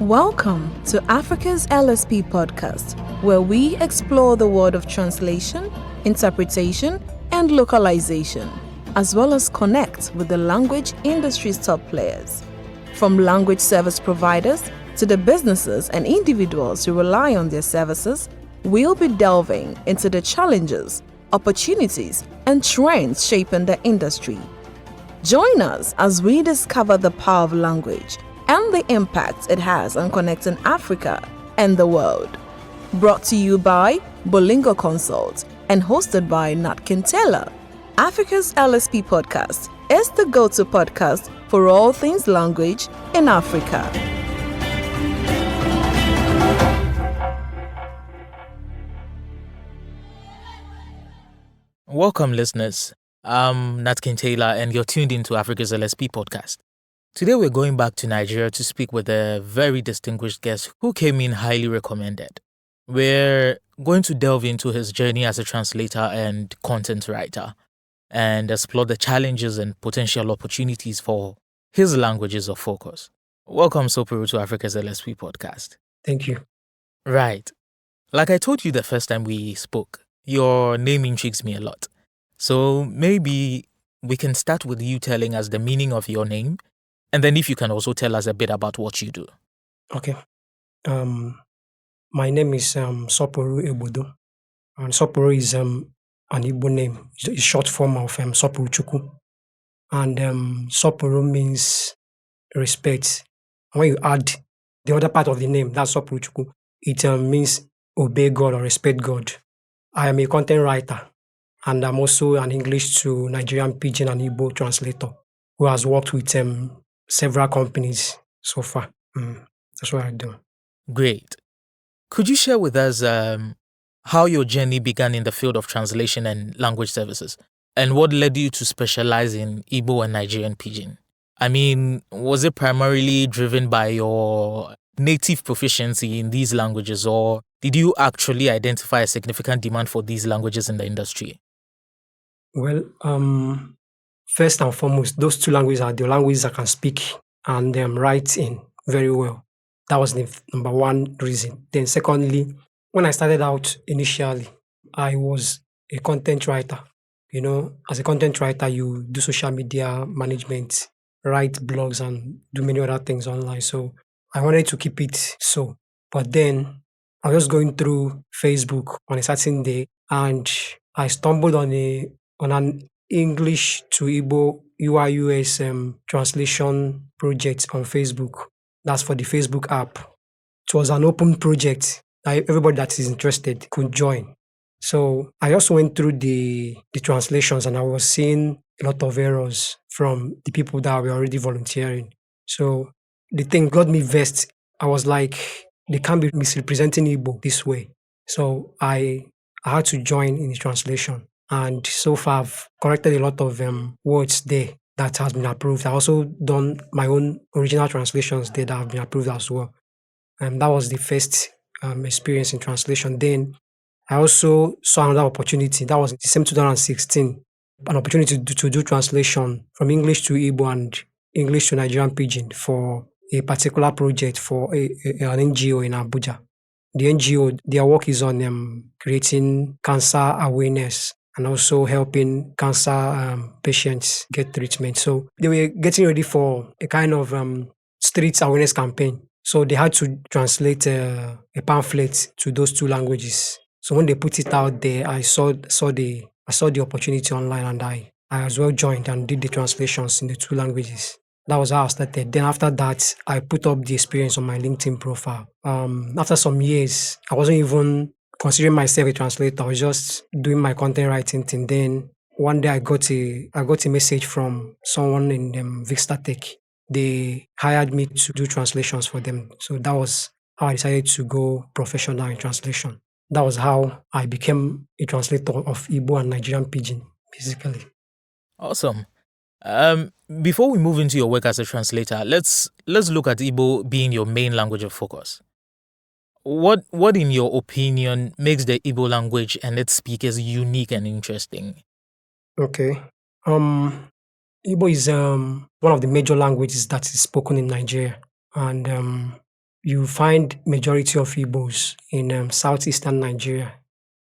Welcome to Africa's LSP podcast, where we explore the world of translation, interpretation, and localization, as well as connect with the language industry's top players. From language service providers to the businesses and individuals who rely on their services, we'll be delving into the challenges, opportunities, and trends shaping the industry. Join us as we discover the power of language and the impact it has on connecting Africa and the world. Brought to you by Multilingual Consult and hosted by Natkin Taylor. Africa's LSP podcast is the go-to podcast for all things language in Africa. Welcome, listeners. I'm Natkin Taylor, and you're tuned into Africa's LSP podcast. Today, we're going back to Nigeria to speak with a very distinguished guest who came in highly recommended. We're going to delve into his journey as a translator and content writer and explore the challenges and potential opportunities for his languages of focus. Welcome, Sopuru, to Africa's LSP podcast. Thank you. Right. Like I told you the first time we spoke, your name intrigues me a lot. So maybe we can start with you telling us the meaning of your name, and then if you can also tell us a bit about what you do. Okay. My name is Sopuru Egbodo. And Sopuru is an Igbo name. It's a short form of Sopuru Chukwu. And Sopuru means respect. And when you add the other part of the name, that's Sopuru Chukwu, it means obey God or respect God. I am a content writer, and I'm also an English to Nigerian Pidgin and Igbo translator who has worked with several companies so far. That's what I do. Great. Could you share with us how your journey began in the field of translation and language services, and what led you to specialize in Igbo and Nigerian Pidgin? I mean, was it primarily driven by your native proficiency in these languages, or did you actually identify a significant demand for these languages in the industry? Well, first and foremost, those two languages are the languages I can speak and write in very well. That was the number one reason. Then secondly, when I started out initially, I was a content writer. You know, as a content writer, you do social media management, write blogs, and do many other things online. So I wanted to keep it so. But then I was just going through Facebook on a certain day, and I stumbled on an English to Igbo UI/UX translation project on Facebook. That's for the Facebook app. It was an open project. Everybody that is interested could join. So I also went through the translations, and I was seeing a lot of errors from the people that were already volunteering. So the thing got me vexed. I was like, they can't be misrepresenting Igbo this way. So I had to join in the translation. And so far, I've corrected a lot of words there that has been approved. I've also done my own original translations there that have been approved as well. And that was the first experience in translation. Then I also saw another opportunity. That was in the same 2016, an opportunity to do translation from English to Igbo and English to Nigerian Pidgin for a particular project for an NGO in Abuja. The NGO, their work is on creating cancer awareness and also helping cancer patients get treatment. So they were getting ready for a kind of street awareness campaign. So they had to translate a pamphlet to those two languages. So when they put it out there, I saw the opportunity online, and I as well joined and did the translations in the two languages. That was how I started. Then after that, I put up the experience on my LinkedIn profile. After some years, I wasn't even considering myself a translator. I was just doing my content writing thing. Then one day I got a message from someone in Vista Tech. They hired me to do translations for them. So that was how I decided to go professional in translation. That was how I became a translator of Igbo and Nigerian Pidgin, basically. Awesome. Before we move into your work as a translator, let's look at Igbo being your main language of focus. What in your opinion makes the Igbo language and its speakers unique and interesting? Okay. Igbo is one of the major languages that is spoken in Nigeria, and you find majority of Igbos in southeastern Nigeria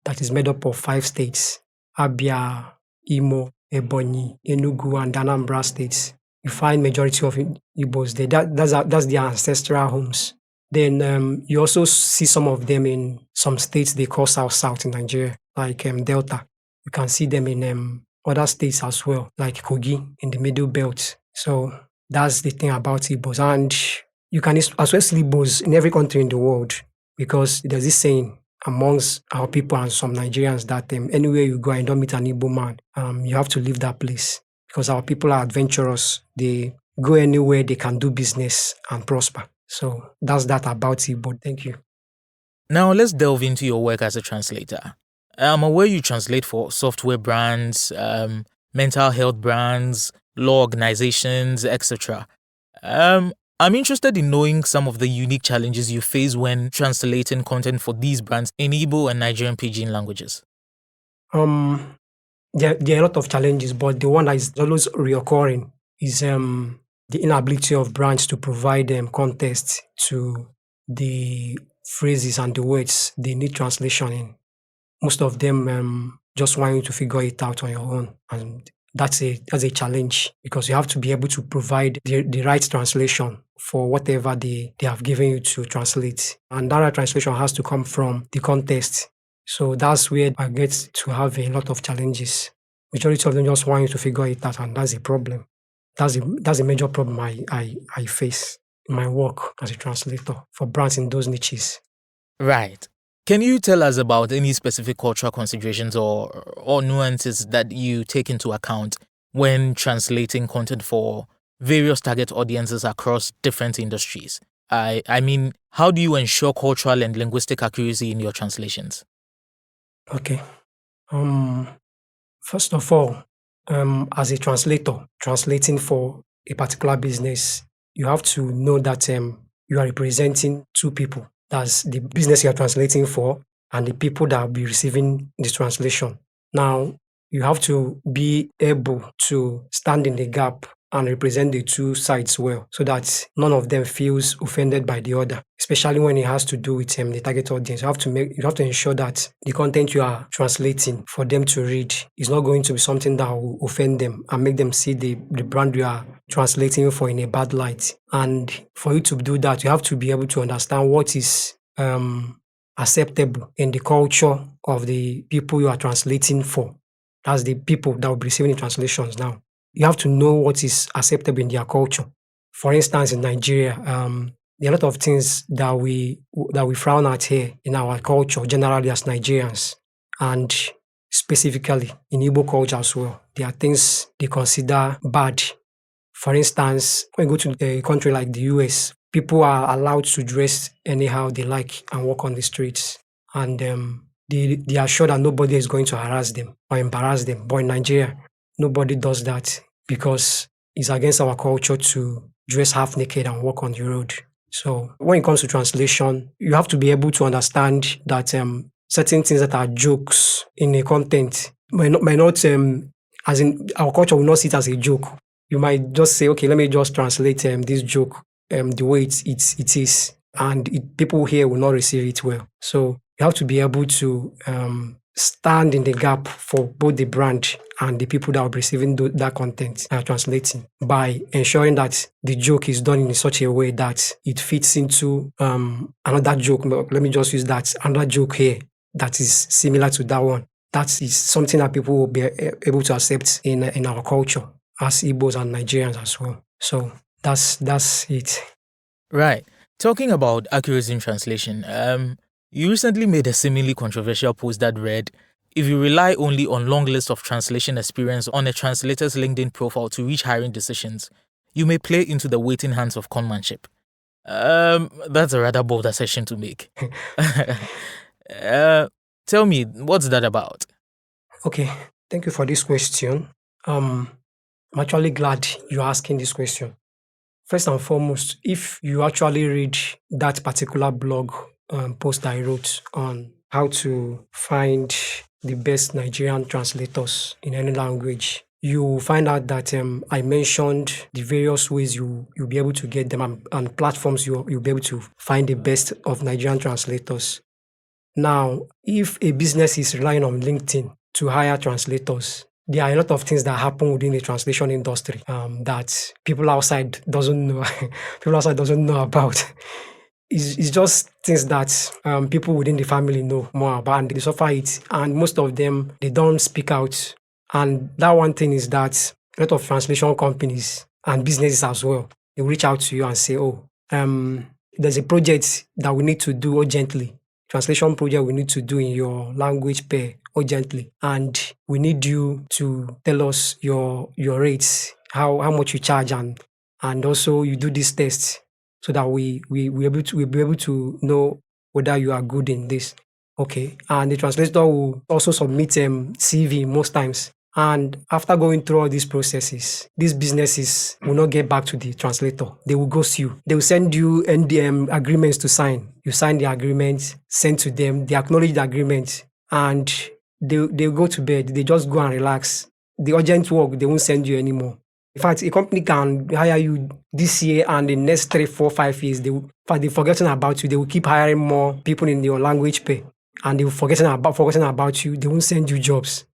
that is made up of 5 states: Abia, Imo, Ebonyi, Enugu, and Anambra states. You find majority of Igbos there. That's their ancestral homes. Then you also see some of them in some states they call South in Nigeria, like Delta. You can see them in other states as well, like Kogi in the Middle Belt. So that's the thing about Igbos. And you can as well see Igbos in every country in the world, because there's this saying amongst our people and some Nigerians that anywhere you go and don't meet an Igbo man, you have to leave that place, because our people are adventurous. They go anywhere they can do business and prosper. So that's that about Igbo. Thank you. Now let's delve into your work as a translator. I'm aware you translate for software brands, mental health brands, law organizations, etc. I'm interested in knowing some of the unique challenges you face when translating content for these brands in Igbo and Nigerian Pidgin languages. There are a lot of challenges, but the one that is always reoccurring is the inability of brands to provide context to the phrases and the words they need translation in. Most of them just want you to figure it out on your own, and that's a challenge, because you have to be able to provide the right translation for whatever they have given you to translate, and that right translation has to come from the context. So that's where I get to have a lot of challenges. Majority of them just want you to figure it out, and that's a problem. That's a major problem I face in my work as a translator for brands in those niches. Right. Can you tell us about any specific cultural considerations or nuances that you take into account when translating content for various target audiences across different industries? I mean, how do you ensure cultural and linguistic accuracy in your translations? Okay. First of all, as a translator, translating for a particular business, you have to know that you are representing two people. That's the business you are translating for and the people that will be receiving the translation. Now, you have to be able to stand in the gap and represent the two sides well, so that none of them feels offended by the other, especially when it has to do with the target audience. You have to ensure that the content you are translating for them to read is not going to be something that will offend them and make them see the brand you are translating for in a bad light. And for you to do that, you have to be able to understand what is acceptable in the culture of the people you are translating for. That's the people that will be receiving the translations now. You have to know what is acceptable in their culture. For instance, in Nigeria, there are a lot of things that we frown at here in our culture, generally as Nigerians, and specifically in Igbo culture as well. There are things they consider bad. For instance, when you go to a country like the US, people are allowed to dress anyhow they like and walk on the streets, and they are sure that nobody is going to harass them or embarrass them. But in Nigeria, nobody does that, because it's against our culture to dress half naked and walk on the road. So when it comes to translation, you have to be able to understand that certain things that are jokes in a content might not as in our culture will not see it as a joke. You might just say, okay, let me just translate this joke the way it is, and people here will not receive it well. So you have to be able to stand in the gap for both the brand and the people that are receiving that content translating, by ensuring that the joke is done in such a way that it fits into another joke. Let me just use that another joke here that is similar to that one. That is something that people will be able to accept in our culture as Igbos and Nigerians as well. So that's it. Right. Talking about accuracy in translation, you recently made a seemingly controversial post that read, if you rely only on long list of translation experience on a translator's LinkedIn profile to reach hiring decisions, you may play into the waiting hands of conmanship. That's a rather bold assertion to make. Tell me, what's that about? Okay, thank you for this question. I'm actually glad you're asking this question. First and foremost, if you actually read that particular blog post I wrote on how to find the best Nigerian translators in any language, you find out that I mentioned the various ways you'll be able to get them and platforms you'll be able to find the best of Nigerian translators. Now, if a business is relying on LinkedIn to hire translators, there are a lot of things that happen within the translation industry that people outside doesn't know. People outside doesn't know about. It's just things that people within the family know more about, and they suffer it. And most of them, they don't speak out. And that one thing is that a lot of translation companies and businesses as well, they reach out to you and say, oh, there's a project that we need to do urgently. Translation project we need to do in your language pair urgently. And we need you to tell us your rates, how much you charge, and also you do this test so that we'll be able to know whether you are good in this. Okay. And the translator will also submit CV most times. And after going through all these processes, these businesses will not get back to the translator. They will ghost you. They will send you NDM agreements to sign. You sign the agreement, send to them, they acknowledge the agreement, and they'll go to bed. They just go and relax. The urgent work, they won't send you anymore. In fact, a company can hire you this year and the next 3, 4, 5 years, they've forgotten about you. They will keep hiring more people in your language pay, and they've forgotten about you. They won't send you jobs.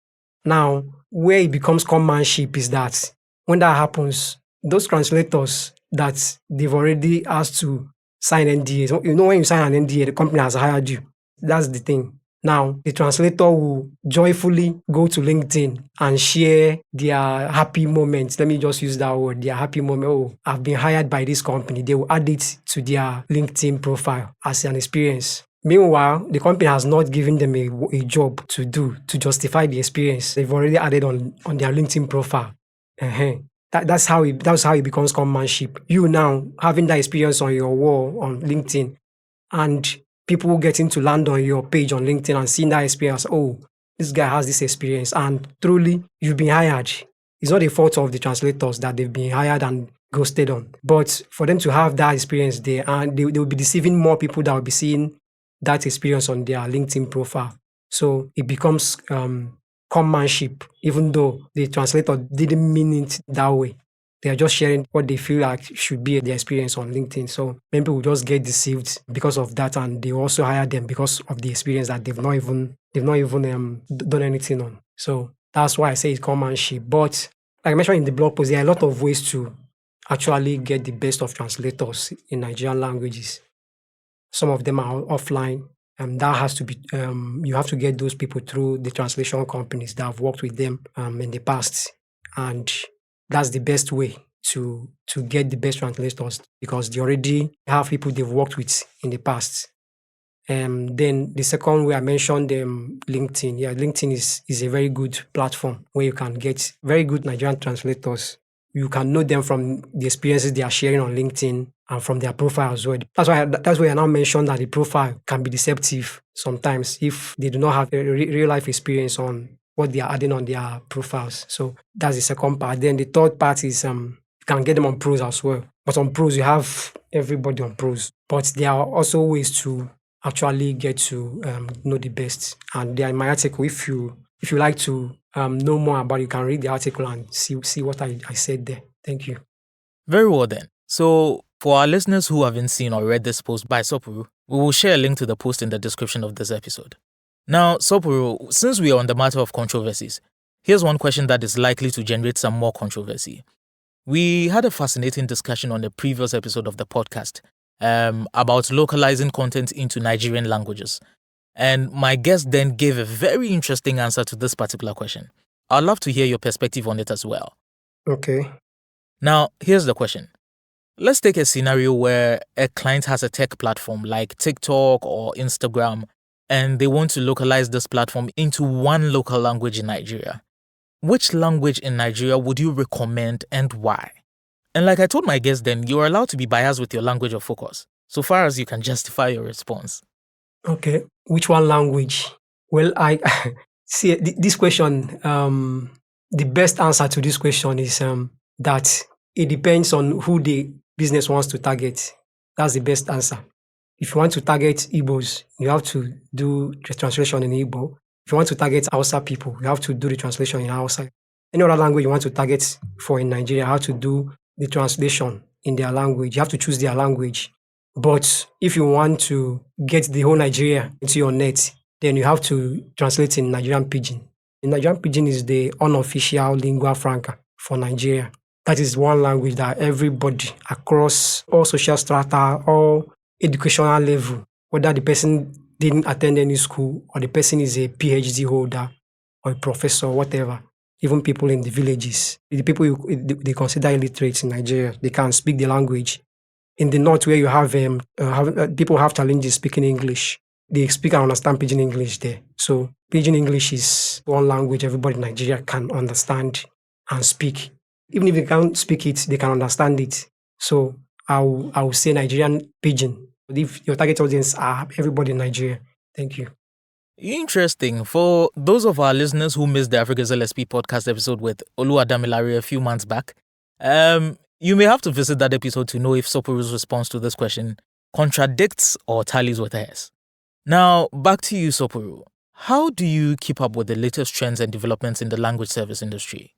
Now, where it becomes commanship is that when that happens, those translators that they've already asked to sign NDAs, when you sign an NDA, the company has hired you. That's the thing. Now, the translator will joyfully go to LinkedIn and share their happy moments. Let me just use that word, their happy moment. Oh, I've been hired by this company. They will add it to their LinkedIn profile as an experience. Meanwhile, the company has not given them a job to do to justify the experience they've already added on their LinkedIn profile. That's how it becomes commanship. You now having that experience on your wall on LinkedIn, and people getting to land on your page on LinkedIn and seeing that experience. Oh, this guy has this experience, and truly you've been hired. It's not a fault of the translators that they've been hired and ghosted on, but for them to have that experience there, and they will be deceiving more people that will be seeing that experience on their LinkedIn profile. So it becomes commanship, even though the translator didn't mean it that way. They are just sharing what they feel like should be their experience on LinkedIn. So many people just get deceived because of that, and they also hire them because of the experience that they've not even done anything on. So that's why I say it's commanship. But like I mentioned in the blog post, there are a lot of ways to actually get the best of translators in Nigerian languages. Some of them are offline, and that has to be, you have to get those people through the translation companies that have worked with them in the past. And that's the best way to get the best translators, because they already have people they've worked with in the past. Then the second way I mentioned LinkedIn. Yeah, LinkedIn is a very good platform where you can get very good Nigerian translators. You can know them from the experiences they are sharing on LinkedIn and from their profile as well. That's why I now mentioned that the profile can be deceptive sometimes if they do not have a real life experience on what they are adding on their profiles. So that's the second part. Then the third part is you can get them on pros as well. But on pros, you have everybody on pros. But there are also ways to actually get to know the best. And there in my article, if you like to know more about it, you can read the article and see what I said there. Thank you. Very well then. So for our listeners who haven't seen or read this post by Sopuru, we will share a link to the post in the description of this episode. Now, Sopuru, since we are on the matter of controversies, here's one question that is likely to generate some more controversy. We had a fascinating discussion on the previous episode of the podcast about localizing content into Nigerian languages. And my guest then gave a very interesting answer to this particular question. I'd love to hear your perspective on it as well. Okay. Now, here's the question. Let's take a scenario where a client has a tech platform like TikTok or Instagram, and they want to localize this platform into one local language in Nigeria. Which language in Nigeria would you recommend and why? And like I told my guest then, you're allowed to be biased with your language of focus, so far as you can justify your response. Okay. Which one language? Well, I see this question. The best answer to this question is that it depends on who the business wants to target. That's the best answer. If you want to target Igbos, you have to do the translation in Igbo. If you want to target Hausa people, you have to do the translation in Hausa. any other language you want to target for in Nigeria, how to do the translation in their language. You have to choose their language. But if you want to get the whole Nigeria into your net, then you have to translate in Nigerian Pidgin. The Nigerian Pidgin is the unofficial lingua franca for Nigeria. That is one language that everybody across all social strata, all educational level, whether the person didn't attend any school or the person is a PhD holder or a professor, whatever, even people in the villages, the people they consider illiterate in Nigeria, they can speak the language. In the north, where you have people have challenges speaking English, they speak and understand Pidgin English there. So Pidgin English is one language everybody in Nigeria can understand and speak. Even if they can't speak it, they can understand it. So I will say Nigerian Pidgin. If your target audience are everybody in Nigeria. Thank you. Interesting. For those of our listeners who missed the Africa's LSP podcast episode with Oluwadamilare a few months back, you may have to visit that episode to know if Sopuru's response to this question contradicts or tallies with hers. Now, back to you, Sopuru. How do you keep up with the latest trends and developments in the language service industry?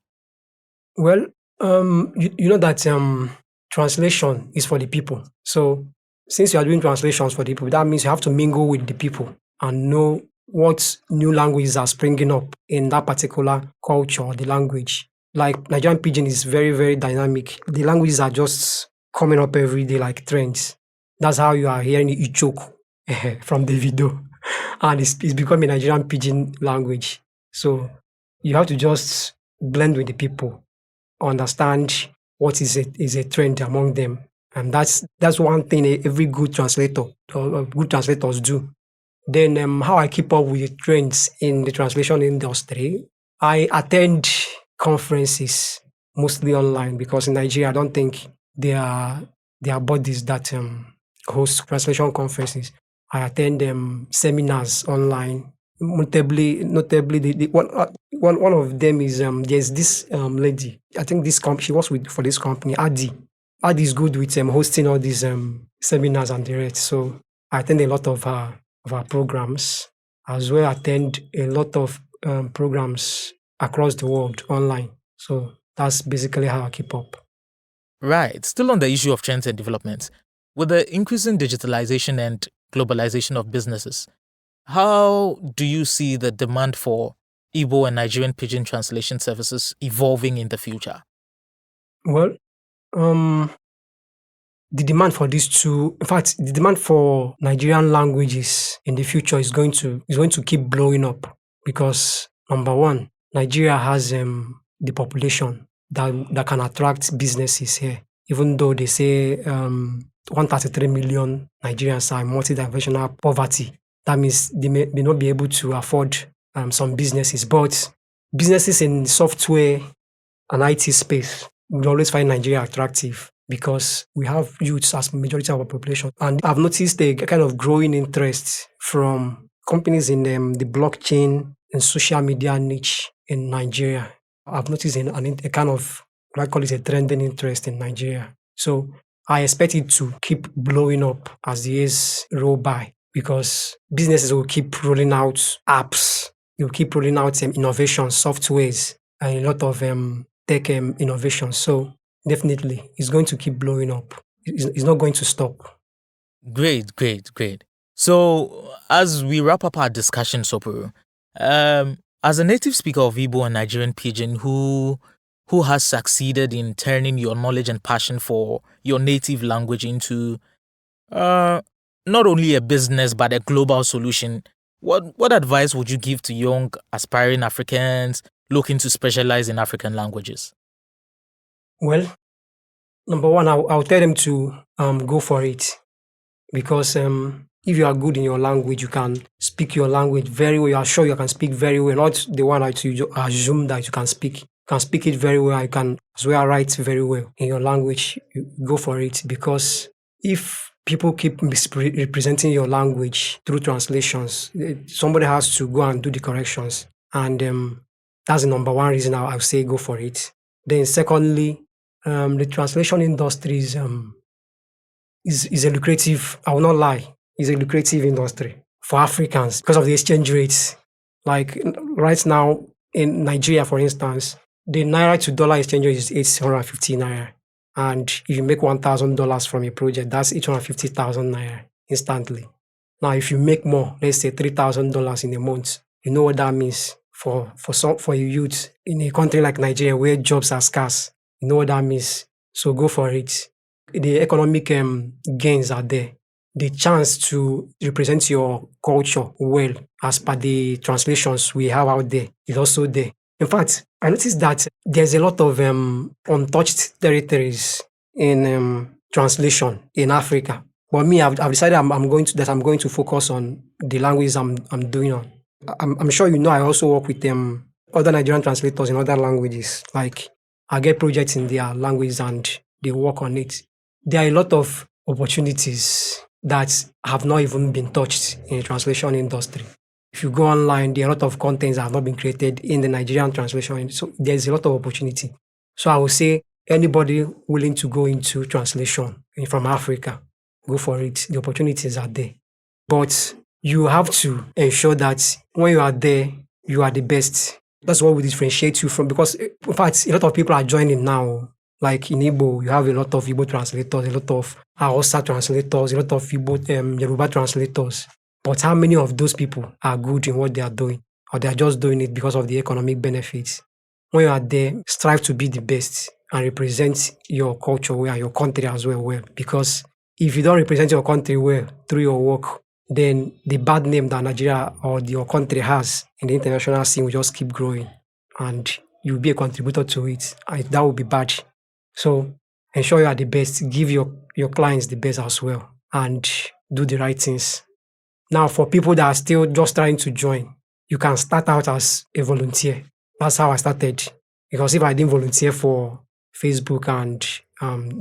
Well, you know that translation is for the people. So since you are doing translations for the people, that means you have to mingle with the people and know what new languages are springing up in that particular culture or the language. Like Nigerian Pidgin is very, very dynamic. The languages are just coming up every day like trends. That's how you are hearing Ichoku from the video. And it's becoming a Nigerian Pidgin language. So you have to just blend with the people, understand what is a trend among them. And that's one thing every good translator or good translators do. Then how I keep up with the trends in the translation industry, I attend conferences, mostly online, because in Nigeria, I don't think there are bodies that host translation conferences. I attend seminars online. Notably, one of them is there's this lady. I think she works for this company, Adi. Adi is good with hosting all these seminars and the rest. So I attend a lot of her programs, as well attend a lot of programs across the world online. So that's basically how I keep up. Right. Still on the issue of trends and developments, with the increasing digitalization and globalization of businesses, how do you see the demand for Igbo and Nigerian Pidgin translation services evolving in the future? Well, the demand for these two, in fact, the demand for Nigerian languages in the future is going to keep blowing up because number one, Nigeria has the population that can attract businesses here. Even though they say 133 million Nigerians are in multidimensional poverty, that means they may not be able to afford some businesses. But businesses in software and IT space will always find Nigeria attractive because we have youths as majority of our population. And I've noticed a kind of growing interest from companies in the blockchain and social media niche in Nigeria. I've noticed a kind of, I call it a trending interest in Nigeria. So I expect it to keep blowing up as the years roll by because businesses will keep rolling out apps. They'll keep rolling out innovations, softwares, and a lot of tech innovations. So definitely, it's going to keep blowing up. It's not going to stop. Great. So, as we wrap up our discussion, Sopuru, as a native speaker of Igbo and Nigerian Pidgin who has succeeded in turning your knowledge and passion for your native language into not only a business but a global solution, what advice would you give to young aspiring Africans looking to specialize in African languages? Well, number one, I'll tell them to go for it because if you are good in your language, you can speak your language very well. You are sure you can speak very well, not the one that you assume that you can speak. You can speak it very well. You can as well write very well in your language. You go for it because if people keep misrepresenting your language through translations, somebody has to go and do the corrections. And that's the number one reason I'll say go for it. Then secondly, the translation industry is a lucrative, I will not lie, is a lucrative industry for Africans because of the exchange rates. Like right now in Nigeria, for instance, the naira to dollar exchange rate is 850 naira. And if you make $1,000 from a project, that's 850,000 naira instantly. Now, if you make more, let's say $3,000 in a month, you know what that means for a youth in a country like Nigeria where jobs are scarce. You know what that means. So go for it. The economic gains are there. The chance to represent your culture well as per the translations we have out there is also there. In fact, I noticed that there's a lot of untouched territories in translation in Africa. But me, I've decided I'm going to focus on the language I'm doing on. I'm sure you know I also work with other Nigerian translators in other languages. Like I get projects in their language and they work on it. There are a lot of opportunities that have not even been touched in the translation industry. If you go online, there are a lot of contents that have not been created in the Nigerian translation. So there's a lot of opportunity. So I would say anybody willing to go into translation from Africa, go for it. The opportunities are there. But you have to ensure that when you are there, you are the best. That's what will differentiate you from, because in fact, a lot of people are joining now. Like in Igbo, you have a lot of Igbo translators, a lot of Hausa translators, a lot of Igbo Yoruba translators. But how many of those people are good in what they are doing? Or they are just doing it because of the economic benefits? When you are there, strive to be the best and represent your culture well, your country as well. Because if you don't represent your country well through your work, then the bad name that Nigeria or your country has in the international scene will just keep growing. And you'll be a contributor to it. And that will be bad. So ensure you are the best. Give your clients the best as well. And do the right things. Now, for people that are still just trying to join, you can start out as a volunteer. That's how I started. Because if I didn't volunteer for Facebook and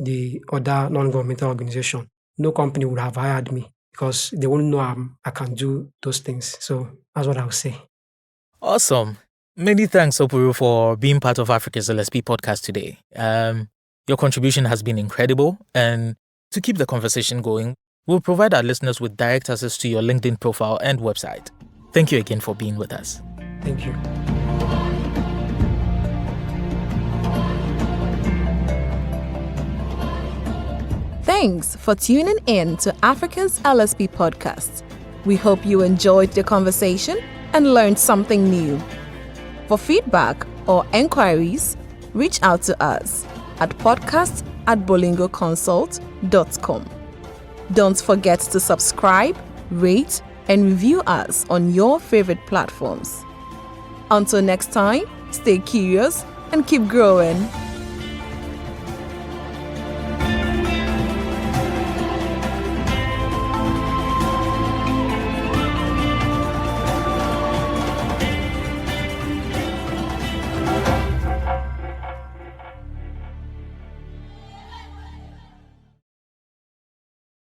the other non-governmental organization, no company would have hired me because they won't know I can do those things. So that's what I would say. Awesome. Many thanks, Sopuru, for being part of Africa's LSP podcast today. Your contribution has been incredible. And to keep the conversation going, we'll provide our listeners with direct access to your LinkedIn profile and website. Thank you again for being with us. Thank you. Thanks for tuning in to Africa's LSP podcast. We hope you enjoyed the conversation and learned something new. For feedback or enquiries, reach out to us at podcast@bolingoconsult.com. Don't forget to subscribe, rate, and review us on your favorite platforms. Until next time, stay curious and keep growing.